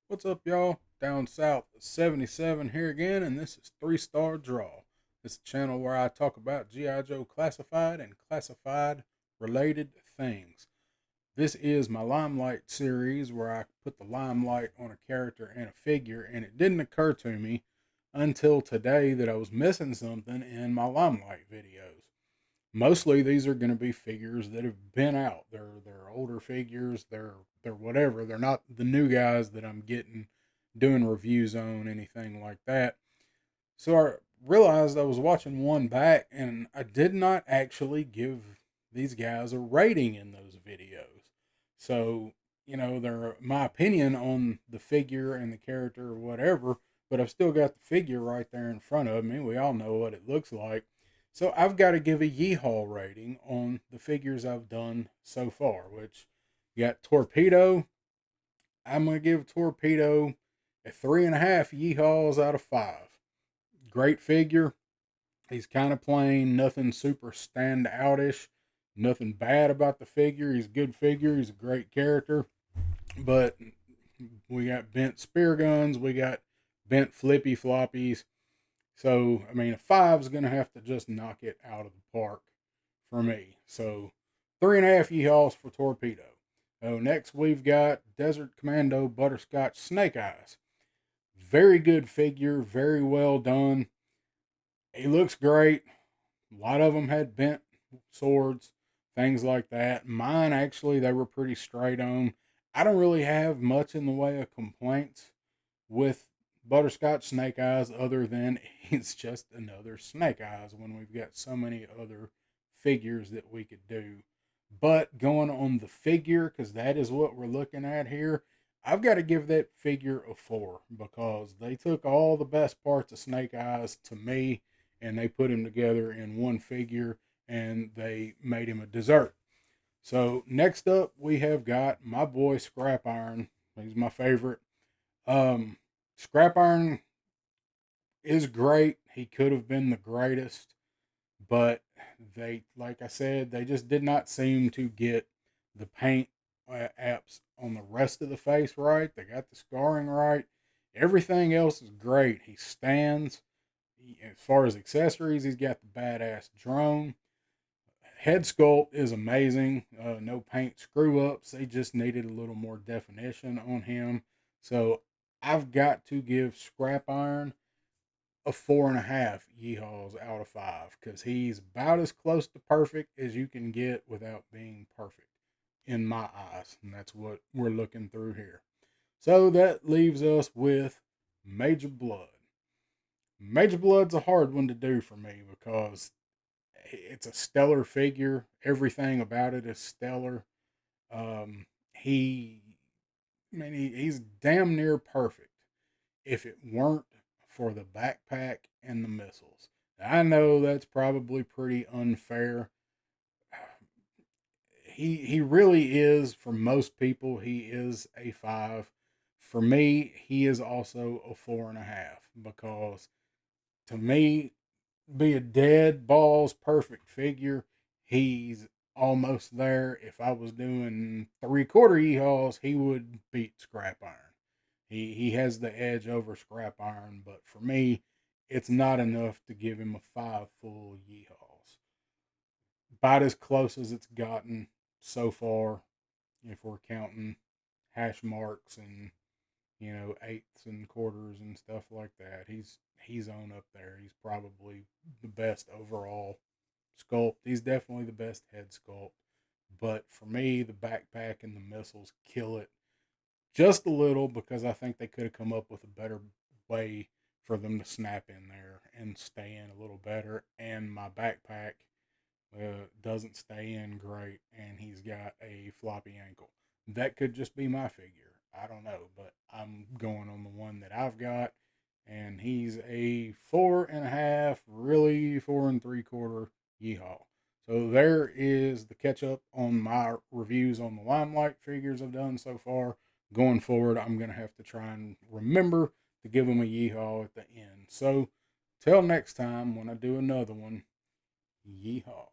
What's up, y'all? Down south 77 here again, and this is 3 Star Draw. This is a channel where I talk about G.I. Joe classified and classified related things. This is my Limelight series where I put the limelight on a character and a figure, and it didn't occur to me until today that I was missing something in my Limelight videos. Mostly these are going to be figures that have been out. They're older figures. They're whatever. They're not the new guys that I'm getting doing reviews on, anything like that. So I realized I was watching one back and I did not actually give these guys a rating in those videos. So, they're my opinion on the figure and the character or whatever, but I've still got the figure right there in front of me. We all know what it looks like. So I've got to give a yeehaw rating on the figures I've done so far, which you got Torpedo. I'm going to give Torpedo a 3.5 yeehaws out of 5. Great figure. He's kind of plain, nothing super stand outish, nothing bad about the figure. He's a good figure. He's a great character. But we got bent spear guns, we got bent flippy floppies. So, I mean, a 5 is going to have to just knock it out of the park for me. So, 3.5 yeehaws for Torpedo. Oh, next we've got Desert Commando Butterscotch Snake Eyes. Very good figure, very well done. He looks great. A lot of them had bent swords, things like that. Mine, actually, they were pretty straight on. I don't really have much in the way of complaints with Butterscotch Snake Eyes other than it's just another Snake Eyes when we've got so many other figures that we could do. But going on the figure, because that is what we're looking at here, I've got to give that figure a 4 because they took all the best parts of Snake Eyes to me and they put him together in one figure and they made him a dessert. So next up, we have got my boy Scrap Iron. He's my favorite. Scrap Iron is great. He could have been the greatest, but they, like I said, they just did not seem to get the paint apps on the rest of the face right. They got the scarring right. Everything else is great. He stands. As far as accessories, he's got the badass drone. Head sculpt is amazing. No paint screw ups. They just needed a little more definition on him. So I've got to give Scrap Iron a 4.5 yeehaws out of 5 because he's about as close to perfect as you can get without being perfect in my eyes. And that's what we're looking through here. So that leaves us with Major Blood. Major Blood's a hard one to do for me because it's a stellar figure. Everything about it is stellar. He, I mean, he's damn near perfect. If it weren't for the backpack and the missiles, I know that's probably pretty unfair. He really is, for most people. He is a 5. For me, he is also a 4.5 because to me, be a dead balls perfect figure. He's almost there. If I was doing 3/4 yeehaws, he would beat Scrap Iron. He has the edge over Scrap Iron, but for me, it's not enough to give him a 5 full yeehaws. About as close as it's gotten so far, if we're counting hash marks and eighths and quarters and stuff like that. He's on up there. He's probably the best overall sculpt. He's definitely the best head sculpt. But for me, the backpack and the missiles kill it just a little because I think they could have come up with a better way for them to snap in there and stay in a little better. And my backpack doesn't stay in great, and he's got a floppy ankle. That could just be my figure. I don't know, but I'm going on the one that I've got, and he's a 4.5, really 4 3/4 yeehaw. So there is the catch up on my reviews on the Limelight figures I've done so far. Going forward, I'm going to have to try and remember to give them a yeehaw at the end. So till next time, when I do another one, yeehaw.